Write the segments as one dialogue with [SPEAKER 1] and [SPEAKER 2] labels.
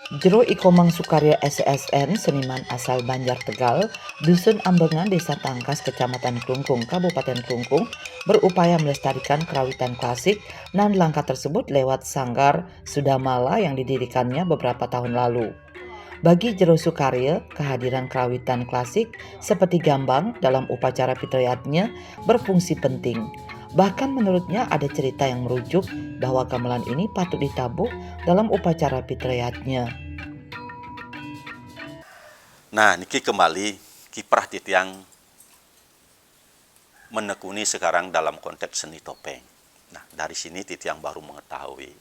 [SPEAKER 1] Jero Ikomang Sukarya SSN, seniman asal Banjar Tegal, Dusun Ambengan, Desa Tangkas, Kecamatan Klungkung, Kabupaten Klungkung, berupaya melestarikan kerawitan klasik dan langkah tersebut lewat Sanggar Sudamala yang didirikannya beberapa tahun lalu. Bagi Jero Sukarya, kehadiran kerawitan klasik seperti gambang dalam upacara fitriyatnya berfungsi penting. Bahkan menurutnya ada cerita yang merujuk bahwa gamelan ini patut ditabuh dalam upacara fitriyatnya.
[SPEAKER 2] Nah, niki kembali kiprah titiang menekuni sekarang dalam konteks seni topeng. Nah, dari sini titiang baru mengetahui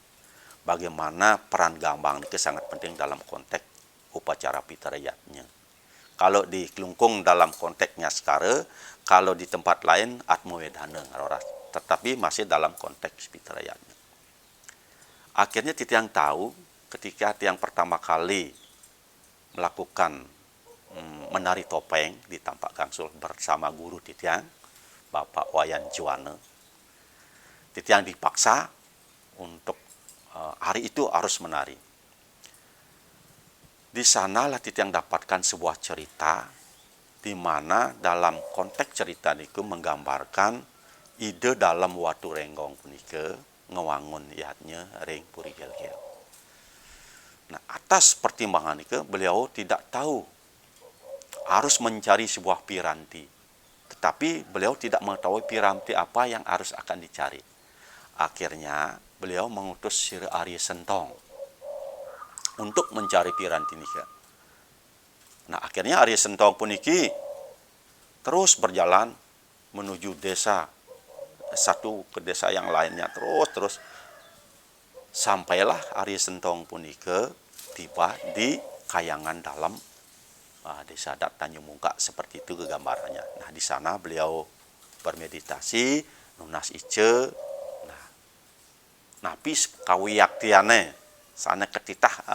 [SPEAKER 2] bagaimana peran gambang itu sangat penting dalam konteks upacara fitriyatnya. Kalau di Klungkung dalam konteksnya sekarang, kalau di tempat lain atmowedana, tetapi masih dalam konteks fitriyatnya. Akhirnya titiang tahu ketika tiang pertama kali melakukan menari topeng di Tampak Gangsul bersama guru titiang, Bapak Wayan Juwana. Titiang dipaksa untuk hari itu harus menari. Di sanalah titiang dapatkan sebuah cerita di mana dalam konteks cerita itu menggambarkan ide dalam watu renggong punika ngewangun iatnya ring puri gel-gel. Nah, atas pertimbangan itu beliau tidak tahu harus mencari sebuah piranti. Tetapi beliau tidak mengetahui piranti apa yang harus akan dicari. Akhirnya beliau mengutus Sir Arya Sentong untuk mencari piranti nika. Nah, akhirnya Arya Sentong puniki terus berjalan menuju desa satu ke desa yang lainnya, terus sampailah Arya Sentong punika tiba di Kayangan Dalam, desa adat Tanjung Mungka, seperti itu gambarannya. Nah, di sana beliau bermeditasi, nunas ice. Nah, napis kawiyaktiane sana ketitah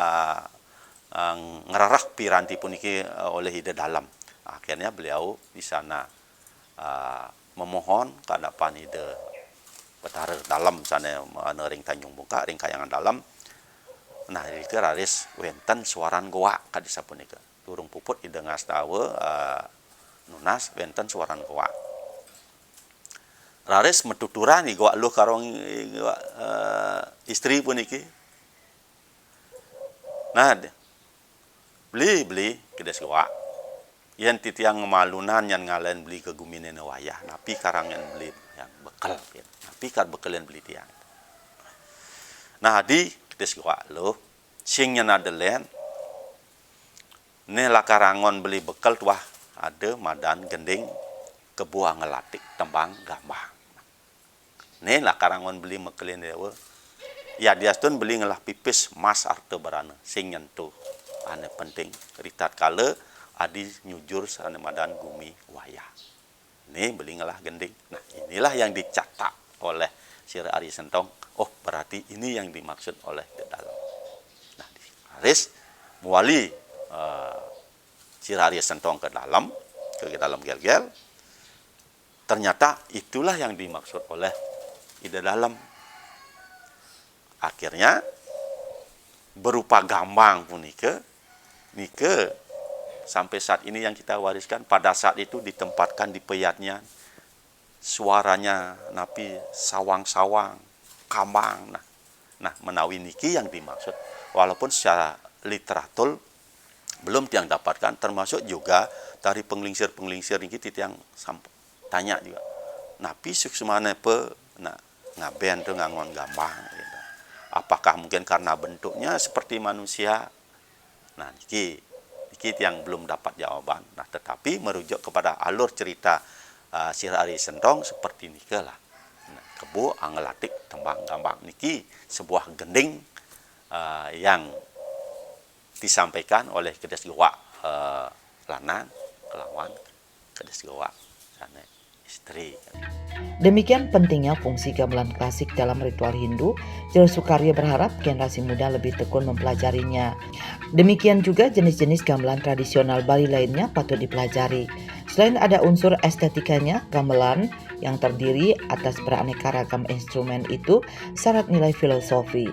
[SPEAKER 2] ngerarah piranti puniki oleh ide dalam. Akhirnya beliau di sana memohon kadapan ide Betara dalam sana ring Tanjung Mungka, ring Kayangan Dalam. Nah, itu raris wenten suaran goa kadisa punika. Durung puput ide ngastawe nunas wenten suaran goa. Raris metuturan di goa lu karong istri puniki. Nah, beli kedes goa. Yang titiang ngemalunan yang ngalen beli ke gumine wayah, napi karangan beli yang bekal, napi kar bekalian beli tiang. Nah, di kedes goa lo, singnya nadelen, ne lakarangon beli bekal tuah ada madan gending kebuah ngelatik tembang gambang. Ne lakarangon beli mekelin dewa, ya dia tun beli ngelah pipis mas arte barana, sing nyentuh, ane penting ritat kala adi nyujur sana madan gumi wayah. Ini beli ngelah gending. Nah, inilah yang dicatat oleh Sir Arya Sentong. Oh, berarti ini yang dimaksud oleh di dalam. Nah, Haris muali Sir Arya Sentong ke dalam gel-gel. Ternyata itulah yang dimaksud oleh ide dalam. Akhirnya berupa gambang pun nike sampai saat ini yang kita wariskan. Pada saat itu ditempatkan di peyatnya, suaranya napi sawang-sawang kambang. Nah, menawi niki yang dimaksud, walaupun secara literatur belum tiang dapatkan, termasuk juga dari penglingsir niki tiang tanya juga. Napi suksmane pe ngaben tuh ngangon gambang gitu. Apakah mungkin karena bentuknya seperti manusia? Nah, niki yang belum dapat jawaban. Nah, tetapi merujuk kepada alur cerita Sir Arya Sentong seperti niki lah. Nah, kebu angelatik tembang gambang niki sebuah gending yang disampaikan oleh kedes goa lanang kelawan kedes goa sana istri.
[SPEAKER 1] Demikian pentingnya fungsi gamelan klasik dalam ritual Hindu. Jero Sukarya berharap generasi muda lebih tekun mempelajarinya. Demikian juga jenis-jenis gamelan tradisional Bali lainnya patut dipelajari. Selain ada unsur estetikanya, gamelan yang terdiri atas beraneka ragam instrumen itu syarat nilai filosofi.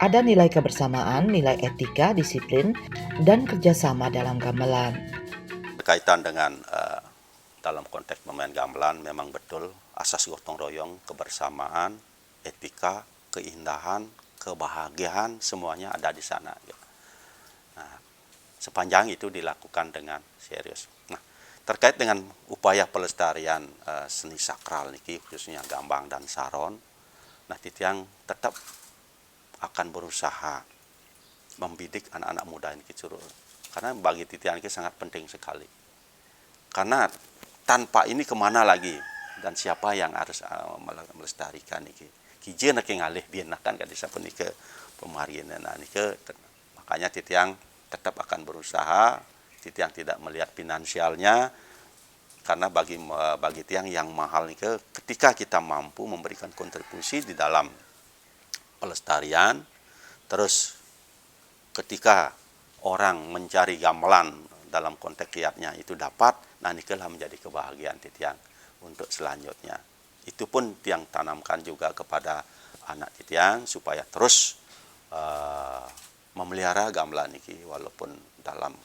[SPEAKER 1] Ada nilai kebersamaan, nilai etika, disiplin, dan kerjasama dalam gamelan.
[SPEAKER 2] Berkaitan dengan dalam konteks bermain gamelan memang betul asas gotong royong, kebersamaan, etika, keindahan, kebahagiaan semuanya ada di sana. Nah, sepanjang itu dilakukan dengan serius. Nah, terkait dengan upaya pelestarian seni sakral niki khususnya gambang dan saron, nah titiang tetap akan berusaha membidik anak-anak muda ini karena bagi titiang ini sangat penting sekali. Karena tanpa ini kemana lagi dan siapa yang harus melestarikan ini? Kijeu nak ngalih dia kan kadisa ke pemarginan makanya titiang tetap akan berusaha, titiang tidak melihat finansialnya karena bagi tiang yang mahal nih ketika kita mampu memberikan kontribusi di dalam pelestarian, terus ketika orang mencari gamelan dalam konteks kiatnya itu dapat, nah inilah menjadi kebahagiaan titiang untuk selanjutnya. Itu pun tiang tanamkan juga kepada anak titiang supaya terus memelihara gamelan ini walaupun dalam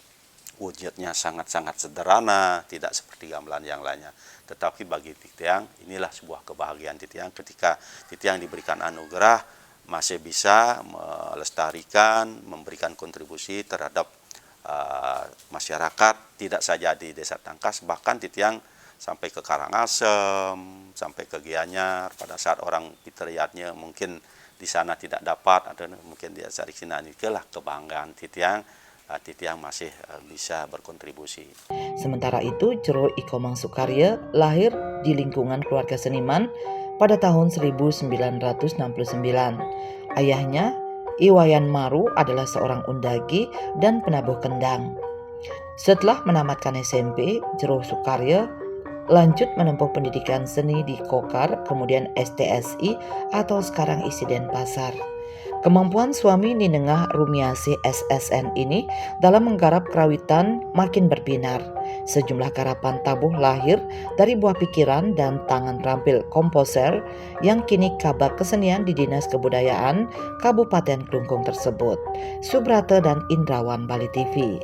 [SPEAKER 2] wujudnya sangat-sangat sederhana, tidak seperti gamelan yang lainnya. Tetapi bagi titiang inilah sebuah kebahagiaan titiang ketika titiang diberikan anugerah masih bisa melestarikan, memberikan kontribusi terhadap masyarakat, tidak saja di Desa Tangkas, bahkan titiang sampai ke Karangasem, sampai ke Gianyar. Pada saat orang piteriatnya mungkin di sana tidak dapat, atau mungkin dia cari sini, itulah kebanggaan titiang. Titiang masih bisa berkontribusi.
[SPEAKER 1] Sementara itu, Jero Ikomang Sukarya lahir di lingkungan keluarga seniman pada tahun 1969. Ayahnya, Iwayan Maru, adalah seorang undagi dan penabuh kendang. Setelah menamatkan SMP, Jero Sukarya lanjut menempuh pendidikan seni di Kokar, kemudian STSI atau sekarang ISI Denpasar. Kemampuan suami Ninengah Rumiasih SSN ini dalam menggarap kerawitan makin berbinar. Sejumlah garapan tabuh lahir dari buah pikiran dan tangan terampil komposer yang kini kabak kesenian di Dinas Kebudayaan Kabupaten Klungkung tersebut. Subrata dan Indrawan, Bali TV.